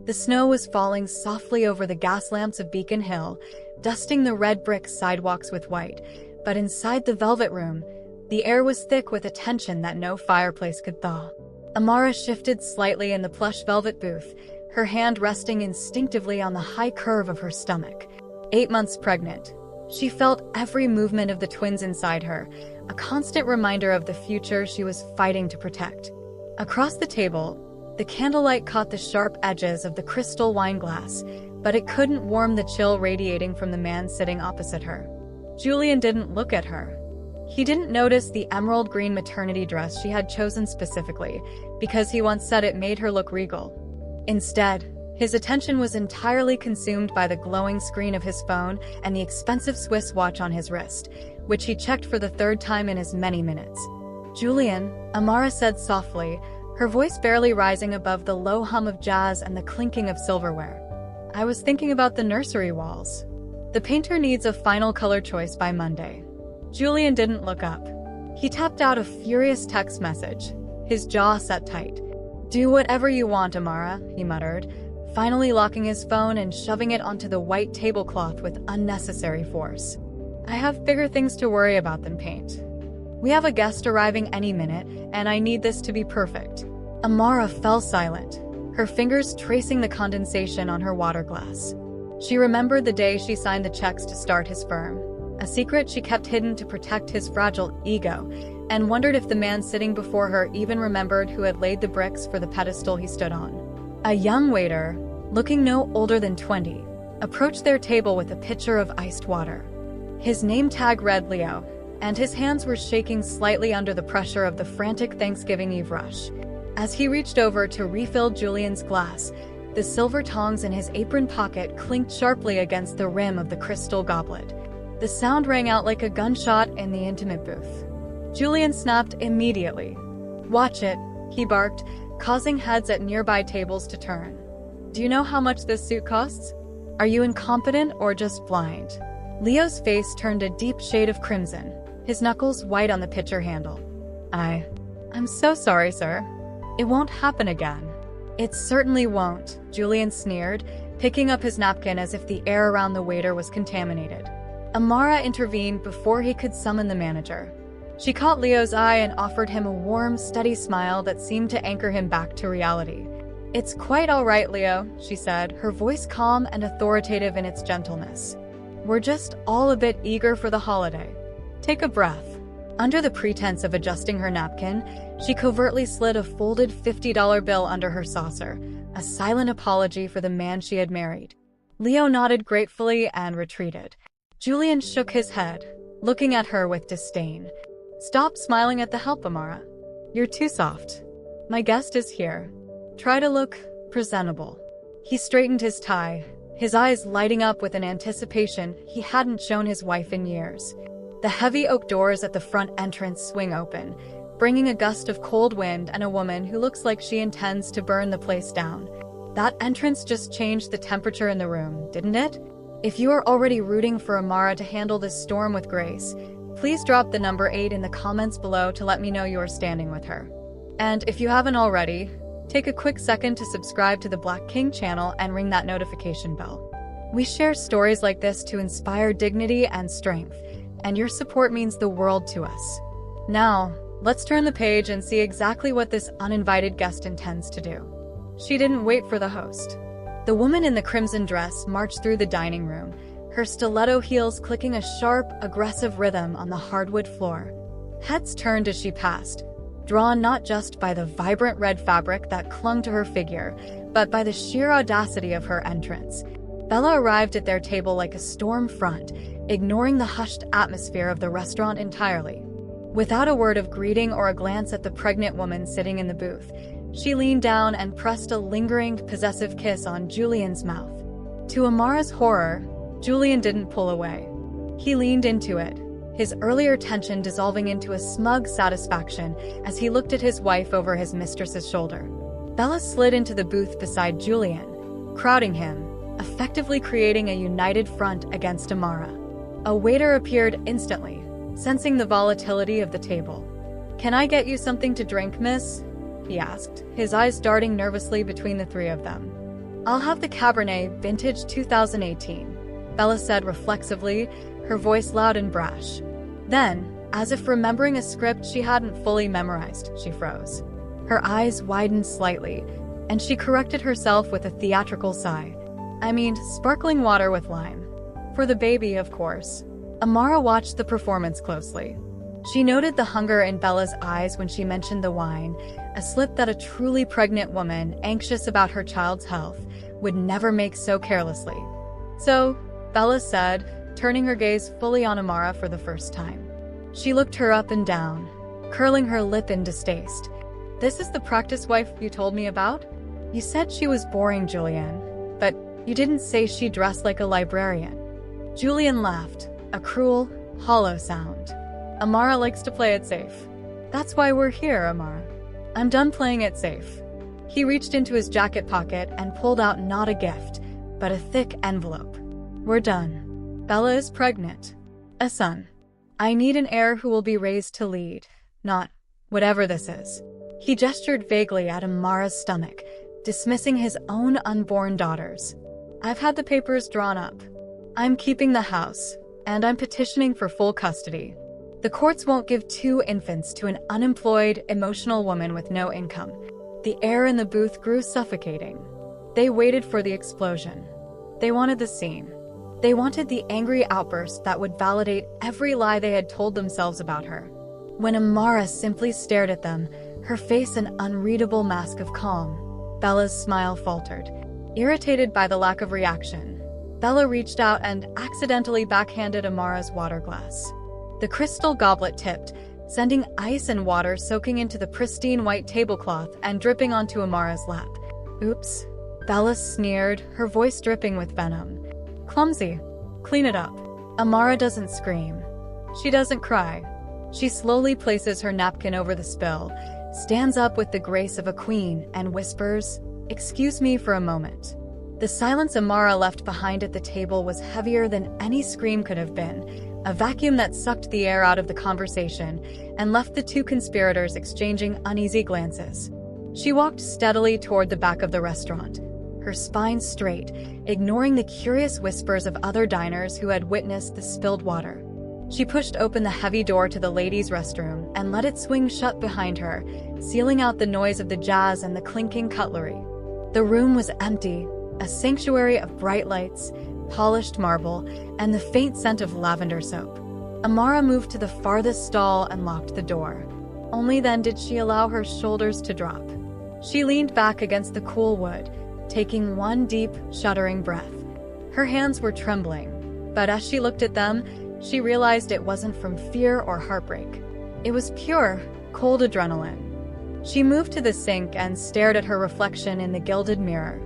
The snow was falling softly over the gas lamps of Beacon Hill, dusting the red brick sidewalks with white, but inside the velvet room, the air was thick with a tension that no fireplace could thaw. Amara shifted slightly in the plush velvet booth, her hand resting instinctively on the high curve of her stomach. 8 months pregnant. She felt every movement of the twins inside her, a constant reminder of the future she was fighting to protect. Across the table, the candlelight caught the sharp edges of the crystal wine glass, but it couldn't warm the chill radiating from the man sitting opposite her. Julian didn't look at her. He didn't notice the emerald green maternity dress she had chosen specifically, because he once said it made her look regal. Instead, his attention was entirely consumed by the glowing screen of his phone and the expensive Swiss watch on his wrist, which he checked for the 3rd time in as many minutes. "Julian," Amara said softly, her voice barely rising above the low hum of jazz and the clinking of silverware. "I was thinking about the nursery walls. The painter needs a final color choice by Monday." Julian didn't look up. He tapped out a furious text message, his jaw set tight. "Do whatever you want, Amara," he muttered, finally locking his phone and shoving it onto the white tablecloth with unnecessary force. "I have bigger things to worry about than paint. We have a guest arriving any minute, and I need this to be perfect." Amara fell silent, her fingers tracing the condensation on her water glass. She remembered the day she signed the checks to start his firm, a secret she kept hidden to protect his fragile ego, and wondered if the man sitting before her even remembered who had laid the bricks for the pedestal he stood on. A young waiter, looking no older than 20, approached their table with a pitcher of iced water. His name tag read Leo, and his hands were shaking slightly under the pressure of the frantic Thanksgiving Eve rush. As he reached over to refill Julian's glass, the silver tongs in his apron pocket clinked sharply against the rim of the crystal goblet. The sound rang out like a gunshot in the intimate booth. Julian snapped immediately. "Watch it," he barked, causing heads at nearby tables to turn. "Do you know how much this suit costs? Are you incompetent or just blind?" Leo's face turned a deep shade of crimson, his knuckles white on the pitcher handle. I'm so sorry, sir. It won't happen again." "It certainly won't," Julian sneered, picking up his napkin as if the air around the waiter was contaminated. Amara intervened before he could summon the manager. She caught Leo's eye and offered him a warm, steady smile that seemed to anchor him back to reality. "It's quite all right, Leo," she said, her voice calm and authoritative in its gentleness. "We're just all a bit eager for the holiday. Take a breath." Under the pretense of adjusting her napkin, she covertly slid a folded $50 bill under her saucer, a silent apology for the man she had married. Leo nodded gratefully and retreated. Julian shook his head, looking at her with disdain. "Stop smiling at the help, Amara. You're too soft. My guest is here. Try to look presentable." He straightened his tie, his eyes lighting up with an anticipation he hadn't shown his wife in years. The heavy oak doors at the front entrance swing open, bringing a gust of cold wind and a woman who looks like she intends to burn the place down. That entrance just changed the temperature in the room, didn't it? If you are already rooting for Amara to handle this storm with grace, please drop the number 8 in the comments below to let me know you are standing with her. And if you haven't already, take a quick second to subscribe to the Black King channel and ring that notification bell. We share stories like this to inspire dignity and strength, and your support means the world to us. Now, let's turn the page and see exactly what this uninvited guest intends to do. She didn't wait for the host. The woman in the crimson dress marched through the dining room, her stiletto heels clicking a sharp, aggressive rhythm on the hardwood floor. Heads turned as she passed, drawn not just by the vibrant red fabric that clung to her figure, but by the sheer audacity of her entrance. Bella arrived at their table like a storm front, ignoring the hushed atmosphere of the restaurant entirely. Without a word of greeting or a glance at the pregnant woman sitting in the booth, she leaned down and pressed a lingering, possessive kiss on Julian's mouth. To Amara's horror, Julian didn't pull away. He leaned into it, his earlier tension dissolving into a smug satisfaction as he looked at his wife over his mistress's shoulder. Bella slid into the booth beside Julian, crowding him, effectively creating a united front against Amara. A waiter appeared instantly, sensing the volatility of the table. "Can I get you something to drink, miss?" he asked, his eyes darting nervously between the three of them. I'll have the Cabernet Vintage 2018, Bella said reflexively, her voice loud and brash. Then, as if remembering a script she hadn't fully memorized, she froze. Her eyes widened slightly, and she corrected herself with a theatrical sigh. I mean, sparkling water with lime. For the baby, of course. Amara watched the performance closely. She noted the hunger in Bella's eyes when she mentioned the wine, a slip that a truly pregnant woman, anxious about her child's health, would never make so carelessly. So, Bella said, turning her gaze fully on Amara for the first time. She looked her up and down, curling her lip in distaste. This is the practice wife you told me about? You said she was boring, Julian, but you didn't say she dressed like a librarian. Julian laughed, a cruel, hollow sound. Amara likes to play it safe. That's why we're here, Amara. I'm done playing it safe. He reached into his jacket pocket and pulled out not a gift, but a thick envelope. We're done. Bella is pregnant. A son. I need an heir who will be raised to lead, not whatever this is. He gestured vaguely at Amara's stomach, dismissing his own unborn daughters. I've had the papers drawn up. I'm keeping the house, and I'm petitioning for full custody. The courts won't give 2 infants to an unemployed, emotional woman with no income. The air in the booth grew suffocating. They waited for the explosion. They wanted the scene. They wanted the angry outburst that would validate every lie they had told themselves about her. When Amara simply stared at them, her face an unreadable mask of calm, Bella's smile faltered. Irritated by the lack of reaction, Bella reached out and accidentally backhanded Amara's water glass. The crystal goblet tipped, sending ice and water soaking into the pristine white tablecloth and dripping onto Amara's lap. Oops. Bella sneered, her voice dripping with venom. Clumsy. Clean it up. Amara doesn't scream. She doesn't cry. She slowly places her napkin over the spill, stands up with the grace of a queen, and whispers, "Excuse me for a moment." The silence Amara left behind at the table was heavier than any scream could have been, a vacuum that sucked the air out of the conversation and left the 2 conspirators exchanging uneasy glances. She walked steadily toward the back of the restaurant, her spine straight, ignoring the curious whispers of other diners who had witnessed the spilled water. She pushed open the heavy door to the ladies' restroom and let it swing shut behind her, sealing out the noise of the jazz and the clinking cutlery. The room was empty, a sanctuary of bright lights, polished marble, and the faint scent of lavender soap. Amara moved to the farthest stall and locked the door. Only then did she allow her shoulders to drop. She leaned back against the cool wood, taking one deep, shuddering breath. Her hands were trembling, but as she looked at them, she realized it wasn't from fear or heartbreak. It was pure, cold adrenaline. She moved to the sink and stared at her reflection in the gilded mirror.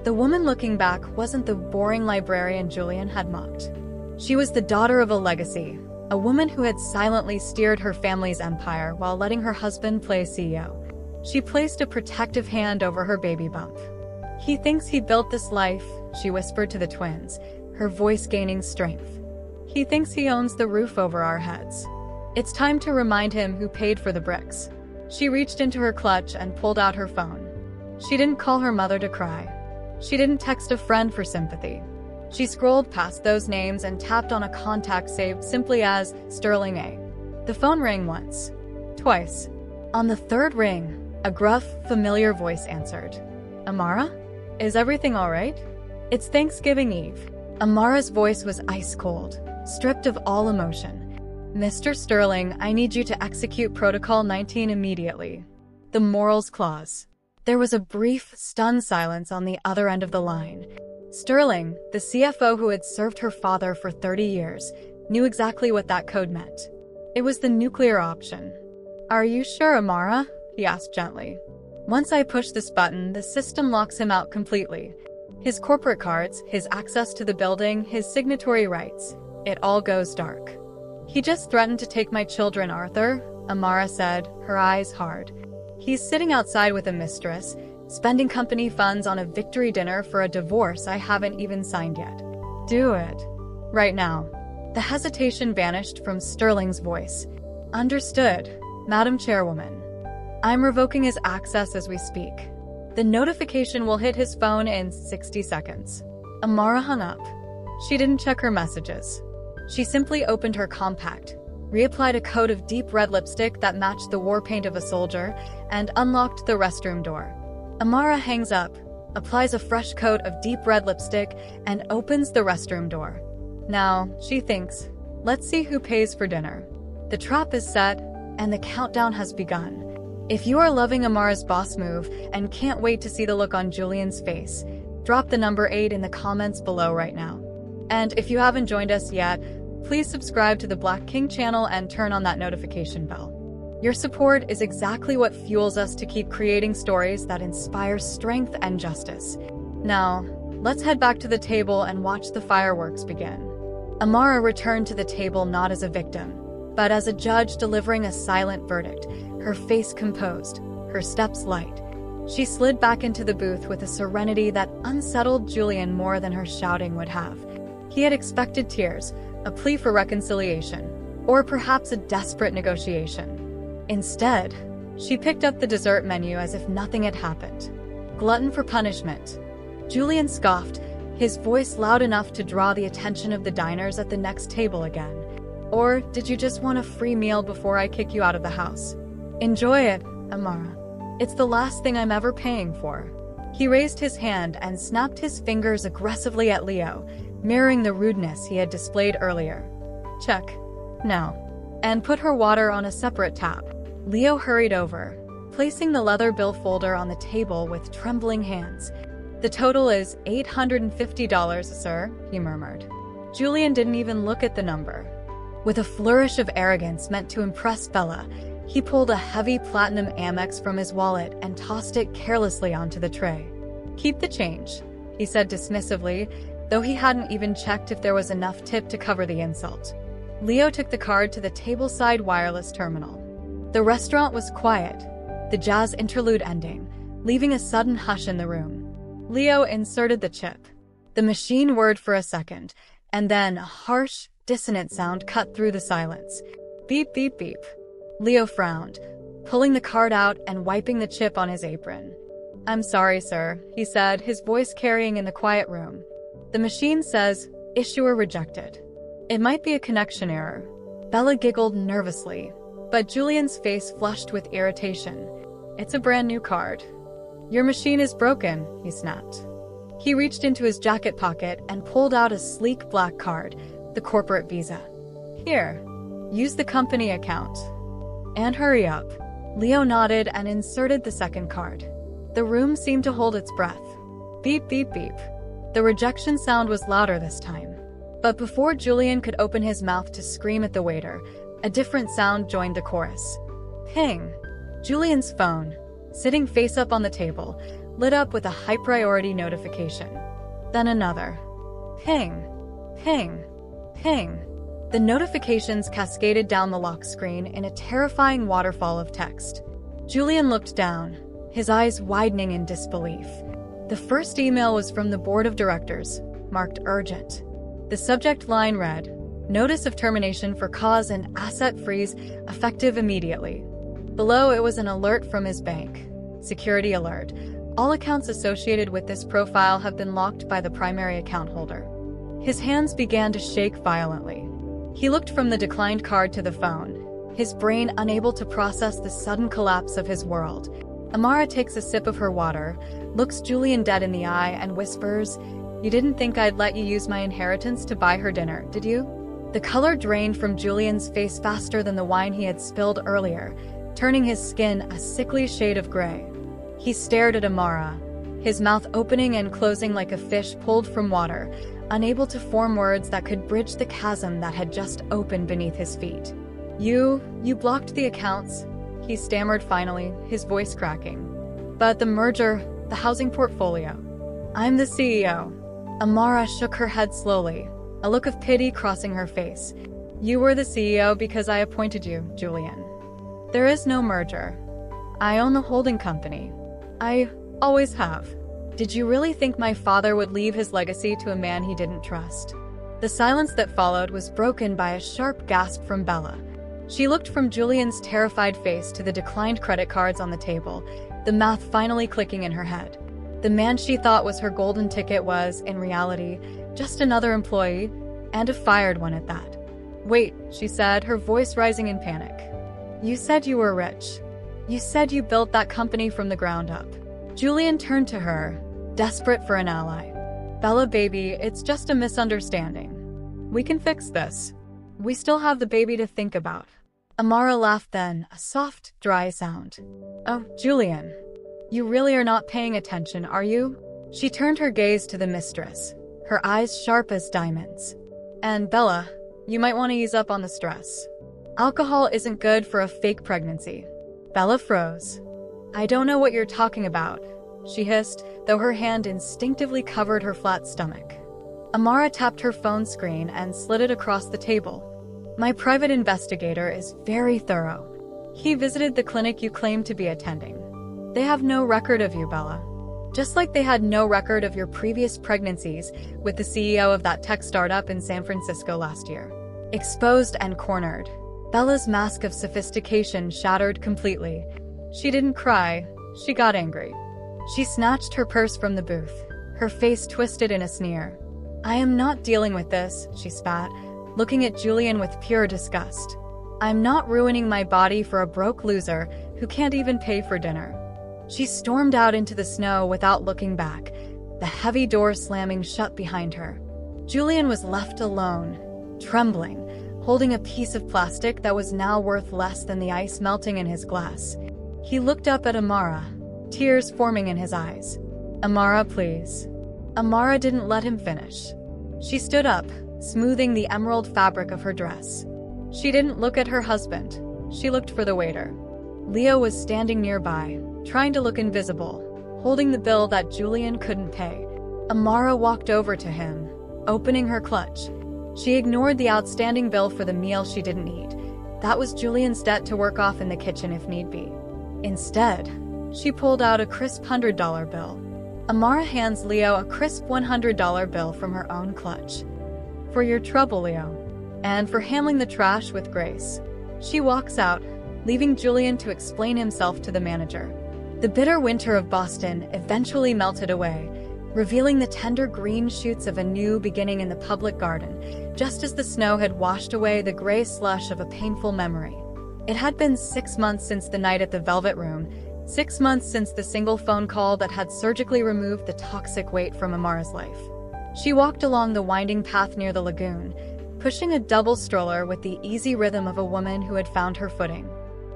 The woman looking back wasn't the boring librarian Julian had mocked. She was the daughter of a legacy, a woman who had silently steered her family's empire while letting her husband play CEO. She placed a protective hand over her baby bump. He thinks he built this life, she whispered to the twins, her voice gaining strength. He thinks he owns the roof over our heads. It's time to remind him who paid for the bricks. She reached into her clutch and pulled out her phone. She didn't call her mother to cry. She didn't text a friend for sympathy. She scrolled past those names and tapped on a contact saved simply as Sterling A. The phone rang once, twice. On the 3rd ring, a gruff, familiar voice answered. Amara? Is everything all right? It's Thanksgiving Eve. Amara's voice was ice cold, stripped of all emotion. Mr. Sterling, I need you to execute Protocol 19 immediately. The morals clause. There was a brief, stunned silence on the other end of the line. Sterling, the CFO who had served her father for 30 years, knew exactly what that code meant. It was the nuclear option. Are you sure, Amara? He asked gently. Once I push this button, the system locks him out completely. His corporate cards, his access to the building, his signatory rights. It all goes dark. He just threatened to take my children, Arthur, Amara said, her eyes hard. He's sitting outside with a mistress, spending company funds on a victory dinner for a divorce I haven't even signed yet. Do it. Right now. The hesitation vanished from Sterling's voice. Understood, Madam Chairwoman. I'm revoking his access as we speak. The notification will hit his phone in 60 seconds. Amara hung up. She didn't check her messages. She simply opened her compact, reapplied a coat of deep red lipstick that matched the war paint of a soldier, and unlocked the restroom door. Amara hangs up, applies a fresh coat of deep red lipstick, and opens the restroom door. Now, she thinks, let's see who pays for dinner. The trap is set, and the countdown has begun. If you are loving Amara's boss move and can't wait to see the look on Julian's face, drop the number 8 in the comments below right now. And if you haven't joined us yet, please subscribe to the Black King channel and turn on that notification bell. Your support is exactly what fuels us to keep creating stories that inspire strength and justice. Now, let's head back to the table and watch the fireworks begin. Amara returned to the table not as a victim, but as a judge delivering a silent verdict, her face composed, her steps light. She slid back into the booth with a serenity that unsettled Julian more than her shouting would have. He had expected tears, a plea for reconciliation, or perhaps a desperate negotiation. Instead, she picked up the dessert menu as if nothing had happened. Glutton for punishment. Julian scoffed, his voice loud enough to draw the attention of the diners at the next table again. Or did you just want a free meal before I kick you out of the house? Enjoy it, Amara. It's the last thing I'm ever paying for. He raised his hand and snapped his fingers aggressively at Leo, mirroring the rudeness he had displayed earlier. Check. Now. And put her water on a separate tap. Leo hurried over, placing the leather bill folder on the table with trembling hands. The total is $850, sir, he murmured. Julian didn't even look at the number. With a flourish of arrogance meant to impress Bella, he pulled a heavy platinum Amex from his wallet and tossed it carelessly onto the tray. Keep the change, he said dismissively, though he hadn't even checked if there was enough tip to cover the insult. Leo took the card to the tableside wireless terminal. The restaurant was quiet, the jazz interlude ending, leaving a sudden hush in the room. Leo inserted the chip. The machine whirred for a second, and then a harsh, dissonant sound cut through the silence. Beep, beep, beep. Leo frowned, pulling the card out and wiping the chip on his apron. I'm sorry, sir, he said, his voice carrying in the quiet room. The machine says, issuer rejected. It might be a connection error. Bella giggled nervously, but Julian's face flushed with irritation. It's a brand new card. Your machine is broken, he snapped. He reached into his jacket pocket and pulled out a sleek black card, the corporate visa. Here, use the company account. And hurry up. Leo nodded and inserted the second card. The room seemed to hold its breath. Beep, beep, beep. The rejection sound was louder this time. But before Julian could open his mouth to scream at the waiter, a different sound joined the chorus. Ping. Julian's phone, sitting face up on the table, lit up with a high-priority notification. Then another. Ping. Ping. Ping. The notifications cascaded down the lock screen in a terrifying waterfall of text. Julian looked down, his eyes widening in disbelief. The first email was from the board of directors, marked urgent. The subject line read, Notice of termination for cause and asset freeze effective immediately. Below it was an alert from his bank. Security alert. All accounts associated with this profile have been locked by the primary account holder. His hands began to shake violently. He looked from the declined card to the phone, his brain unable to process the sudden collapse of his world. Amara takes a sip of her water, looks Julian dead in the eye, and whispers, You didn't think I'd let you use my inheritance to buy her dinner, did you? The color drained from Julian's face faster than the wine he had spilled earlier, turning his skin a sickly shade of gray. He stared at Amara, his mouth opening and closing like a fish pulled from water, unable to form words that could bridge the chasm that had just opened beneath his feet. You blocked the accounts, he stammered finally, his voice cracking. But the merger, the housing portfolio. I'm the CEO. Amara shook her head slowly, a look of pity crossing her face. You were the CEO because I appointed you, Julian. There is no merger. I own the holding company. I always have. Did you really think my father would leave his legacy to a man he didn't trust? The silence that followed was broken by a sharp gasp from Bella. She looked from Julian's terrified face to the declined credit cards on the table, the math finally clicking in her head. The man she thought was her golden ticket was, in reality, just another employee, and a fired one at that. "Wait," she said, her voice rising in panic. "You said you were rich. You said you built that company from the ground up." Julian turned to her, desperate for an ally. "Bella, baby, it's just a misunderstanding. We can fix this. We still have the baby to think about." Amara laughed then, a soft, dry sound. "Oh, Julian. You really are not paying attention, are you?" She turned her gaze to the mistress, her eyes sharp as diamonds. "And Bella, you might want to ease up on the stress. Alcohol isn't good for a fake pregnancy." Bella froze. "I don't know what you're talking about," she hissed, though her hand instinctively covered her flat stomach. Amara tapped her phone screen and slid it across the table. "My private investigator is very thorough. He visited the clinic you claim to be attending. They have no record of you, Bella. Just like they had no record of your previous pregnancies with the CEO of that tech startup in San Francisco last year." Exposed and cornered, Bella's mask of sophistication shattered completely. She didn't cry, she got angry. She snatched her purse from the booth, her face twisted in a sneer. "I am not dealing with this," she spat, looking at Julian with pure disgust. "I'm not ruining my body for a broke loser who can't even pay for dinner." She stormed out into the snow without looking back, the heavy door slamming shut behind her. Julian was left alone, trembling, holding a piece of plastic that was now worth less than the ice melting in his glass. He looked up at Amara, tears forming in his eyes. "Amara, please." Amara didn't let him finish. She stood up, smoothing the emerald fabric of her dress. She didn't look at her husband. She looked for the waiter. Leo was standing nearby, trying to look invisible, holding the bill that Julian couldn't pay. Amara walked over to him, opening her clutch. She ignored the outstanding bill for the meal she didn't eat. That was Julian's debt to work off in the kitchen if need be. Instead, she pulled out a crisp $100 bill. Amara hands Leo a crisp $100 bill from her own clutch. "For your trouble, Leo. And for handling the trash with grace." She walks out, leaving Julian to explain himself to the manager. The bitter winter of Boston eventually melted away, revealing the tender green shoots of a new beginning in the public garden, just as the snow had washed away the gray slush of a painful memory. It had been 6 months since the night at the Velvet Room, 6 months since the single phone call that had surgically removed the toxic weight from Amara's life. She walked along the winding path near the lagoon, pushing a double stroller with the easy rhythm of a woman who had found her footing.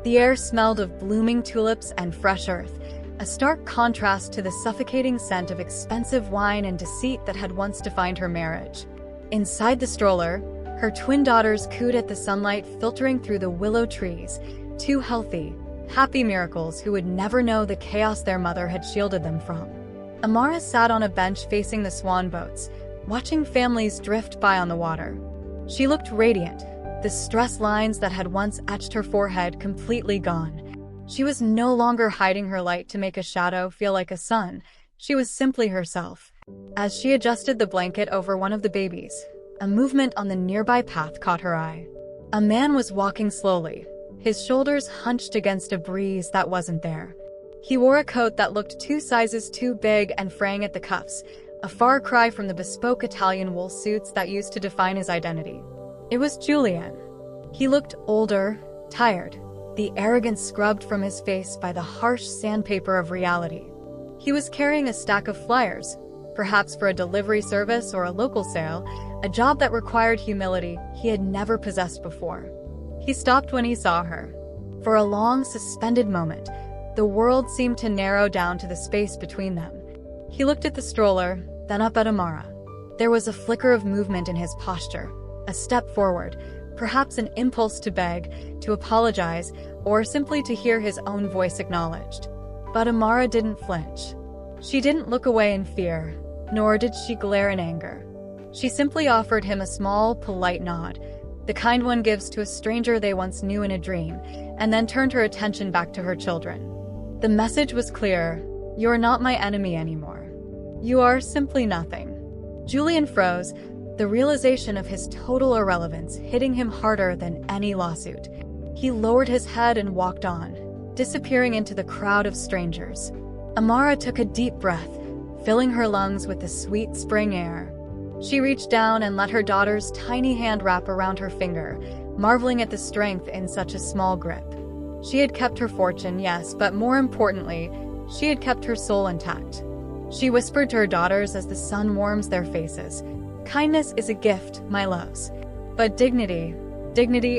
The air smelled of blooming tulips and fresh earth, a stark contrast to the suffocating scent of expensive wine and deceit that had once defined her marriage. Inside the stroller, her twin daughters cooed at the sunlight filtering through the willow trees, two healthy, happy miracles who would never know the chaos their mother had shielded them from. Amara sat on a bench facing the swan boats, watching families drift by on the water. She looked radiant, the stress lines that had once etched her forehead completely gone. She was no longer hiding her light to make a shadow feel like a sun. She was simply herself. As she adjusted the blanket over one of the babies, a movement on the nearby path caught her eye. A man was walking slowly, his shoulders hunched against a breeze that wasn't there. He wore a coat that looked 2 sizes too big and fraying at the cuffs, a far cry from the bespoke Italian wool suits that used to define his identity. It was Julian. He looked older, tired, the arrogance scrubbed from his face by the harsh sandpaper of reality. He was carrying a stack of flyers, perhaps for a delivery service or a local sale, a job that required humility he had never possessed before. He stopped when he saw her. For a long, suspended moment, the world seemed to narrow down to the space between them. He looked at the stroller, then up at Amara. There was a flicker of movement in his posture, a step forward, perhaps an impulse to beg, to apologize, or simply to hear his own voice acknowledged. But Amara didn't flinch. She didn't look away in fear, nor did she glare in anger. She simply offered him a small, polite nod, the kind one gives to a stranger they once knew in a dream, and then turned her attention back to her children. The message was clear: "You're not my enemy anymore. You are simply nothing." Julian froze, the realization of his total irrelevance hitting him harder than any lawsuit. He lowered his head and walked on, disappearing into the crowd of strangers. Amara took a deep breath, filling her lungs with the sweet spring air. She reached down and let her daughter's tiny hand wrap around her finger, marveling at the strength in such a small grip. She had kept her fortune, yes, but more importantly, she had kept her soul intact. She whispered to her daughters as the sun warms their faces, "Kindness is a gift, my loves. But dignity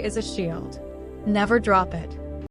is a shield. Never drop it."